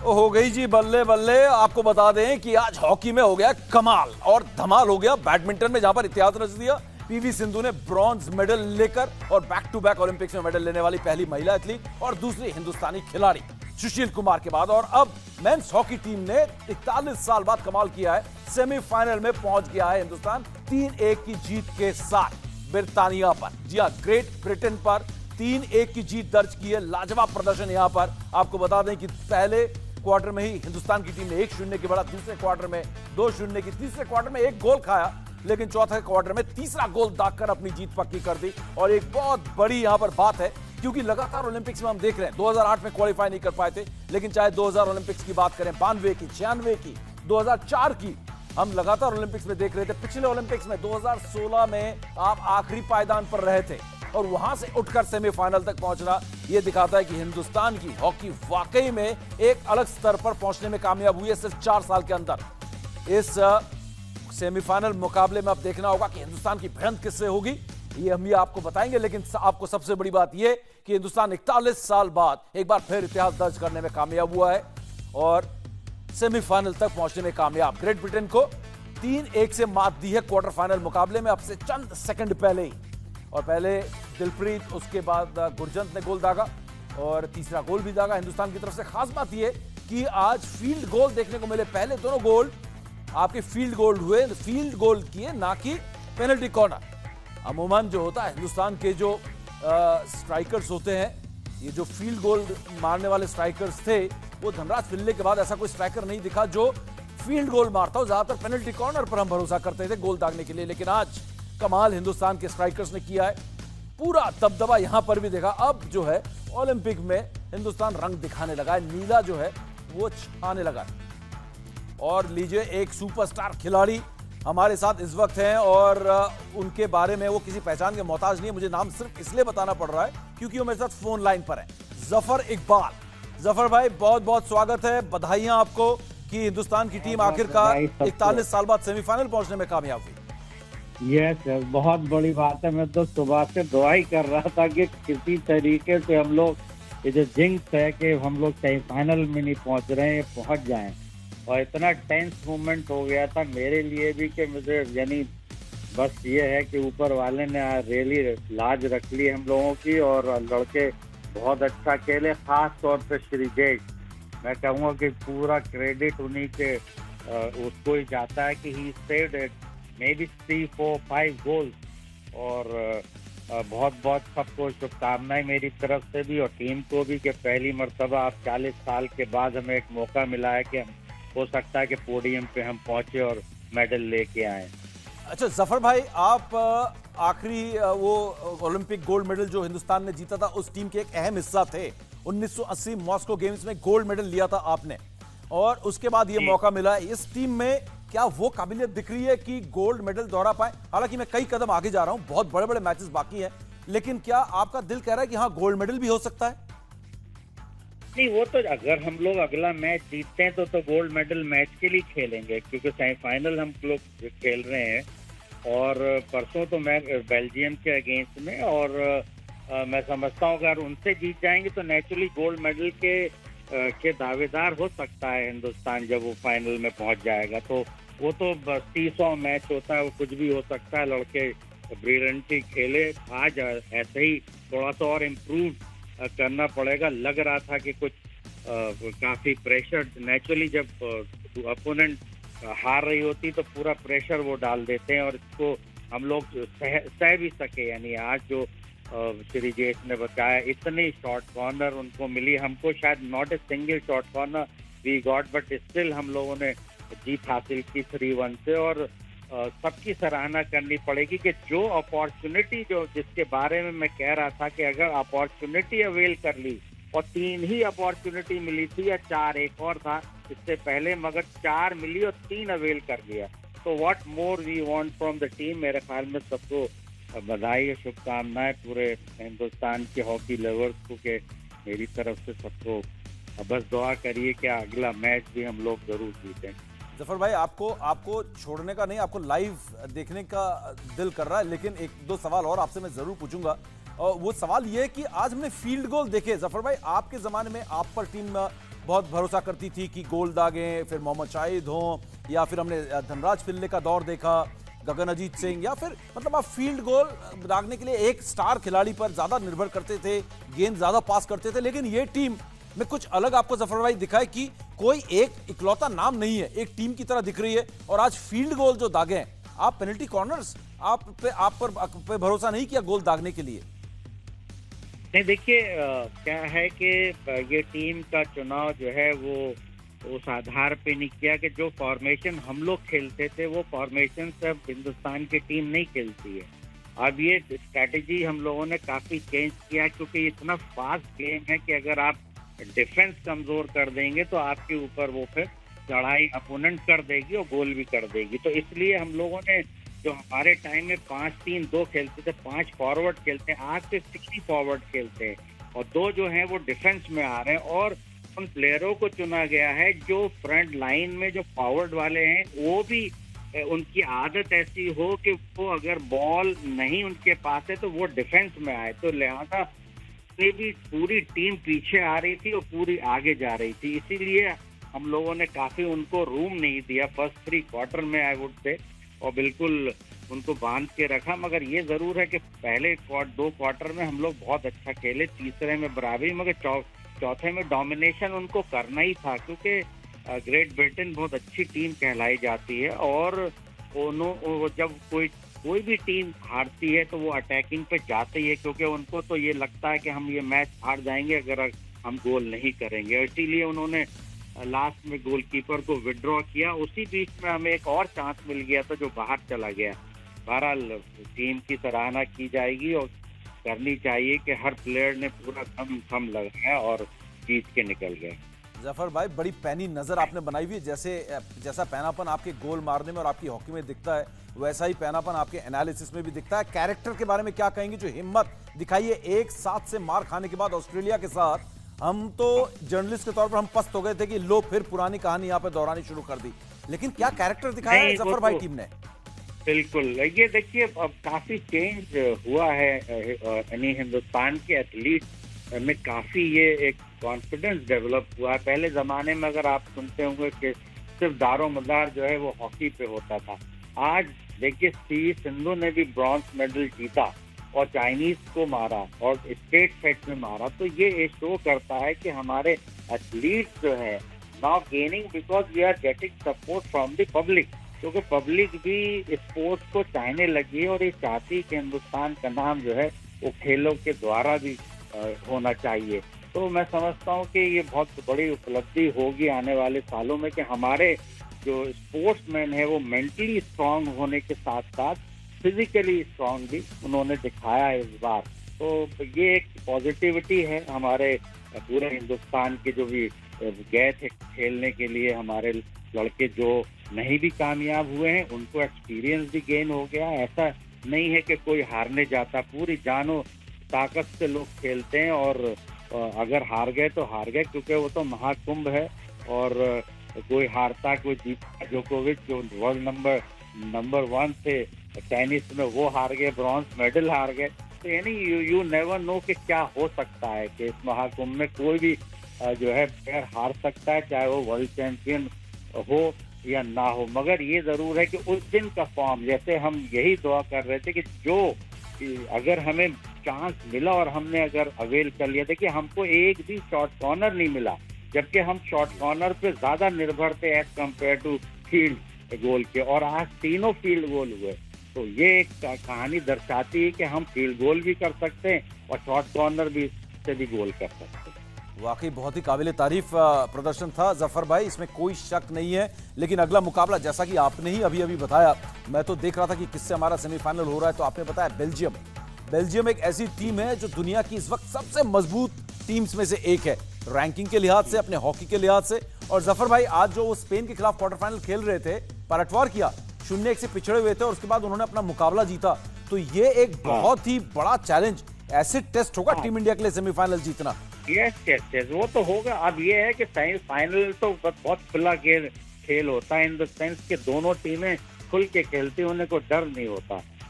हो गई जी बल्ले बल्ले। आपको बता दें कि आज हॉकी में हो गया कमाल और धमाल हो गया बैडमिंटन में, जहां पर इतिहास रच दिया। पीवी सिंधु ने ब्रॉन्ज मेडल लेकर और बैक टू बैक ओलंपिक्स में मेडल लेने वाली पहली महिला एथलीट और दूसरी हिंदुस्तानी खिलाड़ी सुशील कुमार के बाद। और अब मेंस हॉकी टीम ने 41 साल बाद कमाल किया है, सेमीफाइनल में पहुंच गया है हिंदुस्तान 3-1 की जीत के साथ ब्रिटानिया पर। जी हां, ग्रेट ब्रिटेन पर 3-1 की जीत दर्ज की है। लाजवाब प्रदर्शन यहां पर। आपको बता दें कि पहले क्वार्टर में ही हिंदुस्तान की टीम ने 1-0 के बढ़ा, दूसरे क्वार्टर में 2-0 की, तीसरे क्वार्टर में एक गोल खाया, लेकिन चौथे क्वार्टर में तीसरा गोल दागकर अपनी जीत पक्की कर दी। और एक बहुत बड़ी यहां पर बात है, क्योंकि लगातार ओलंपिक्स में हम देख रहे हैं 2008 में क्वालिफाई नहीं कर पाए थे, लेकिन चाहे 2000 ओलंपिक्स की बात करें, 92 की, 96 की, 2004 की, हम लगातार ओलंपिक्स में देख रहे थे। पिछले ओलंपिक्स में 2016 में आप आखिरी पायदान पर रहे थे और वहां से उठकर सेमीफाइनल तक पहुंचना, यह दिखाता है कि हिंदुस्तान की हॉकी वाकई में एक अलग स्तर पर पहुंचने में कामयाब हुई है सिर्फ 4 साल के अंदर। इस सेमीफाइनल मुकाबले में अब देखना होगा कि हिंदुस्तान की भिड़ंत किससे होगी, ये हम आपको बताएंगे। लेकिन आपको सबसे बड़ी बात यह कि हिंदुस्तान 41 साल बाद एक बार फिर इतिहास दर्ज करने में कामयाब हुआ है और सेमीफाइनल तक पहुंचने में कामयाब। ग्रेट ब्रिटेन को 3-1 से मात दी है क्वार्टर फाइनल मुकाबले में अब से चंद सेकंड पहले ही। और पहले दिलप्रीत, उसके बाद गुरजंत ने गोल दागा और तीसरा गोल भी दागा हिंदुस्तान की तरफ से। खास बात यह कि आज फील्ड गोल देखने को मिले। पहले दोनों गोल आपके फील्ड गोल हुए, फील्ड गोल किए, ना कि पेनल्टी कॉर्नर। अमूमन जो होता है हिंदुस्तान के जो स्ट्राइकर्स होते हैं, ये जो फील्ड गोल मारने वाले स्ट्राइकर्स थे, वो धनराज पिल्ले के बाद ऐसा कोई स्ट्राइकर नहीं दिखा जो फील्ड गोल मारता हो। ज्यादातर पेनल्टी कॉर्नर पर हम भरोसा करते थे गोल दागने के लिए, लेकिन आज कमाल हिंदुस्तान के स्ट्राइकर्स ने किया है। पूरा दबदबा यहां पर भी देखा। अब जो है ओलंपिक में हिंदुस्तान रंग दिखाने लगा है, नीला जो है वो छाने लगा है। और लीजिए, एक सुपरस्टार खिलाड़ी हमारे साथ इस वक्त हैं और उनके बारे में वो किसी पहचान के मोहताज नहीं है। मुझे नाम सिर्फ इसलिए बताना पड़ रहा है क्योंकि वो मेरे साथ फोन लाइन पर है। जफर इकबाल। जफर भाई, बहुत बहुत स्वागत है, बधाइयां आपको कि हिंदुस्तान की टीम आखिरकार 41 साल बाद सेमीफाइनल पहुंचने में कामयाब हुई। यस सर, बहुत बड़ी बात है। मैं तो सुबह से दुआ ही कर रहा था कि किसी तरीके से हम लोग ये जो जिंक्स है कि हम लोग सेमीफाइनल में नहीं पहुंच रहे हैं, पहुंच जाएं। और इतना टेंस मोमेंट हो गया था मेरे लिए भी कि मुझे यानी बस ये है कि ऊपर वाले ने रियली लाज रख ली हम लोगों की और लड़के बहुत अच्छा खेले। खास तौर पे श्रीजेश, मैं कहूँगा कि पूरा क्रेडिट उन्हीं के उसको ही जाता है कि he saved it, may be 3, 4, 5 goals. और बहुत बहुत सबको शुभकामनाएं मेरी तरफ से भी और टीम को भी कि पहली मर्तबा अब 40 साल के बाद हमें एक मौका मिला है कि हो सकता है कि पोडियम पे हम पहुंचे और मेडल लेके आए। अच्छा जफर भाई, आप आखिरी वो ओलंपिक गोल्ड मेडल जो हिंदुस्तान ने जीता था उस टीम के एक अहम हिस्सा थे। 1980 मॉस्को गेम्स में गोल्ड मेडल लिया था आपने और उसके बाद ये मौका मिला। इस टीम में क्या वो काबिलियत दिख रही है कि गोल्ड मेडल दोहरा पाए? हालांकि मैं कई कदम आगे जा रहा हूं, बहुत बड़े बड़े मैचेस बाकी हैं, लेकिन क्या आपका दिल कह रहा है कि हाँ गोल्ड मेडल भी हो सकता है? नहीं, वो तो अगर हम लोग अगला मैच जीतते हैं तो गोल्ड मेडल मैच के लिए खेलेंगे, क्योंकि सेमीफाइनल हम लोग खेल रहे हैं। और परसों तो मैं बेल्जियम के अगेंस्ट में और मैं समझता हूँ अगर उनसे जीत जाएंगे तो नेचुरली गोल्ड मेडल के दावेदार हो सकता है हिंदुस्तान जब वो फाइनल में पहुंच जाएगा। तो वो तो 30 मैच होता है, वो कुछ भी हो सकता है। लड़के ब्रिलियंटली खेले आज, ऐसे ही थोड़ा सा और इम्प्रूव करना पड़ेगा। लग रहा था कि कुछ काफी प्रेशर, नेचुरली जब अपोनेंट हार रही होती तो पूरा प्रेशर वो डाल देते हैं और इसको हम लोग सह भी सके। यानी आज जो श्रीजेश ने बताया, इतनी शॉर्ट कॉर्नर उनको मिली, हमको शायद not a single short corner we got, but still हम लोगों ने जीत हासिल की 3-1 से। और सबकी सराहना करनी पड़ेगी कि जो अपॉर्चुनिटी जो जिसके बारे में मैं कह रहा था कि अगर अपॉर्चुनिटी अवेल कर ली, और 3 ही अपॉर्चुनिटी मिली थी या 4, एक और था इससे पहले, मगर 4 मिली और 3 अवेल कर लिया। तो what more we want from the team. मेरे ख्याल में सबको बधाई और शुभकामनाएं पूरे हिंदुस्तान के हॉकी लवर्स को के मेरी तरफ से सबको। बस दुआ करिए कि अगला मैच भी हम लोग जरूर जीतें। जफर भाई, आपको छोड़ने का नहीं, आपको लाइव देखने का दिल कर रहा है, लेकिन 1-2 सवाल और आपसे मैं जरूर पूछूंगा। और वो सवाल ये है कि आज हमने फील्ड गोल देखे। जफर भाई, आपके जमाने में आप पर टीम बहुत भरोसा करती थी कि गोल दागें, फिर मोहम्मद शाहिद हों, या फिर हमने धनराज पिल्ले का दौर देखा, गगन अजीत सिंह, या फिर मतलब आप फील्ड गोल दागने के लिए एक स्टार खिलाड़ी पर ज्यादा निर्भर करते थे, गेंद ज्यादा पास करते थे। लेकिन ये टीम में कुछ अलग आपको जफर भाई दिखा है कि कोई एक इकलौता नाम नहीं है, एक टीम की तरह दिख रही है। और आज फील्ड गोल जो दागे हैं, आप पेनल्टी कॉर्नर्स आप पे भरोसा नहीं किया गोल दागने के लिए? नहीं, देखिए क्या है कि ये टीम का चुनाव जो है वो उस आधार पे नहीं किया कि जो फॉर्मेशन हम लोग खेलते थे वो फॉर्मेशन सब हिंदुस्तान की टीम नहीं खेलती है। अब ये स्ट्रैटेजी हम लोगों ने काफी चेंज किया, क्योंकि इतना फास्ट गेम है कि अगर आप डिफेंस कमजोर कर देंगे तो आपके ऊपर वो फिर चढ़ाई अपोनेंट कर देगी और गोल भी कर देगी। तो इसलिए हम लोगों ने, जो हमारे टाइम में 5-3-2 खेलते थे, 5 फॉरवर्ड खेलते हैं, आज के 6 फॉरवर्ड खेलते हैं और 2 जो हैं वो डिफेंस में आ रहे हैं। और उन प्लेयरों को चुना गया है जो फ्रंट लाइन में जो फॉरवर्ड वाले हैं वो भी उनकी आदत ऐसी हो कि वो अगर बॉल नहीं उनके पास है तो वो डिफेंस में आए। तो लिहाजा ये भी पूरी टीम पीछे आ रही थी और पूरी आगे जा रही थी, इसीलिए हम लोगों ने काफी उनको रूम नहीं दिया फर्स्ट 3 क्वार्टर में, आई वुड से, और बिल्कुल उनको बांध के रखा। मगर ये जरूर है कि पहले 2 क्वार्टर में हम लोग बहुत अच्छा खेले, तीसरे में बराबरी, मगर चौथे में डोमिनेशन उनको करना ही था, क्योंकि ग्रेट ब्रिटेन बहुत अच्छी टीम कहलाई जाती है और जब कोई भी टीम हारती है तो वो अटैकिंग पे जाते ही है, क्योंकि उनको तो ये लगता है कि हम ये मैच हार जाएंगे अगर हम गोल नहीं करेंगे। इसीलिए उन्होंने लास्ट में गोलकीपर को विड्रॉ किया। उसी बीच में हमें एक और चांस मिल गया था जो बाहर चला गया। बहरहाल टीम की सराहना की जाएगी और करनी चाहिए कि हर प्लेयर ने पूरा दम लगाया और जीत के निकल गए। जफर भाई, बड़ी पैनी नजर आपने बनाई हुई है। जैसा पैनापन आपके गोल मारने में और आपकी हॉकी में दिखता है, वैसा ही पैनापन आपके एनालिसिस में भी दिखता है। कैरेक्टर के बारे में क्या कहेंगे, जो हिम्मत दिखाई है एक साथ से मार खाने के बाद ऑस्ट्रेलिया के साथ? हम तो जर्नलिस्ट के तौर पर हम पस्त हो गए थे कि लो फिर पुरानी कहानी यहाँ पे दोहरानी शुरू कर दी, लेकिन क्या कैरेक्टर दिखाया है जफर भाई टीम ने? बिल्कुल, ये देखिए अब काफी चेंज हुआ है, यानी हिंदुस्तान के एथलीट में काफी ये एक कॉन्फिडेंस डेवलप हुआ है। पहले जमाने में अगर आप सुनते होंगे कि सिर्फ दारो मदार जो है वो हॉकी पे होता था, आज देखिए पीवी सिंधु ने भी ब्रॉन्ज मेडल जीता और चाइनीज को मारा और स्टेट फेट में मारा। तो ये शो करता है कि हमारे एथलीट जो है now gaining because we are getting support from the public, क्योंकि पब्लिक भी स्पोर्ट्स को चाहने लगी है और ये चाहती कि हिंदुस्तान का नाम जो है वो खेलों के द्वारा भी होना चाहिए। तो मैं समझता हूँ कि ये बहुत बड़ी उपलब्धि होगी आने वाले सालों में कि हमारे जो स्पोर्ट्समैन है वो मेंटली स्ट्रांग होने के साथ साथ फिजिकली स्ट्रांग भी उन्होंने दिखाया है इस बार। तो ये एक पॉजिटिविटी है हमारे पूरे हिंदुस्तान के जो भी गए थे खेलने के लिए, हमारे लड़के जो नहीं भी कामयाब हुए हैं उनको एक्सपीरियंस भी गेन हो गया। ऐसा नहीं है कि कोई हारने जाता, पूरी जानो ताकत से लोग खेलते हैं और अगर हार गए तो हार गए, क्योंकि वो तो महाकुंभ है और कोई हारता कोई जीतता। जोकोविच जो वर्ल्ड नंबर 1 थे टेनिस में, वो हार गए, ब्रॉन्ज मेडल हार गए। तो यानी यू नेवर नो कि क्या हो सकता है कि इस महाकुंभ में कोई भी जो है प्लेयर हार सकता है, चाहे वो वर्ल्ड चैंपियन हो या ना हो। मगर ये जरूर है कि उस दिन का फॉर्म, जैसे हम यही दुआ कर रहे थे कि अगर हमें चांस मिला और हमने अगर अवेल कर लिया, देखिए हमको एक भी शॉर्ट कॉर्नर नहीं मिला, जबकि हम शॉर्ट कॉर्नर पे ज्यादा निर्भर थे as compared to field goal के, और आज तीनों फील्ड गोल हुए। तो ये एक कहानी दर्शाती है कि हम फील्ड गोल भी कर सकते हैं और शॉर्ट कॉर्नर भी से भी गोल कर सकते हैं। वाकई बहुत ही काबिल तारीफ प्रदर्शन था जफर भाई, इसमें कोई शक नहीं है। लेकिन अगला मुकाबला, जैसा कि आपने ही अभी बताया, मैं तो देख रहा था कि किससे हमारा सेमीफाइनल हो रहा है, तो आपने बताया बेल्जियम एक ऐसी टीम है जो दुनिया की इस वक्त सबसे मजबूत टीम्स में से एक है, रैंकिंग के लिहाज से, अपने हॉकी के लिहाज से। और जफर भाई, आज जो वो स्पेन के खिलाफ क्वार्टर फाइनल खेल रहे थे, पलटवार किया, 0-1 से पिछड़े हुए थे और उसके बाद उन्होंने अपना मुकाबला जीता। तो ये एक बहुत ही बड़ा चैलेंज, ऐसे टेस्ट होगा टीम इंडिया के लिए सेमीफाइनल जीतना। यस, वो तो होगा। अब ये है कि फाइनल तो बहुत खुला खेल होता है, इन द सेंस कि दोनों टीमें खुल के खेलती, उन्हें कोई डर नहीं होता।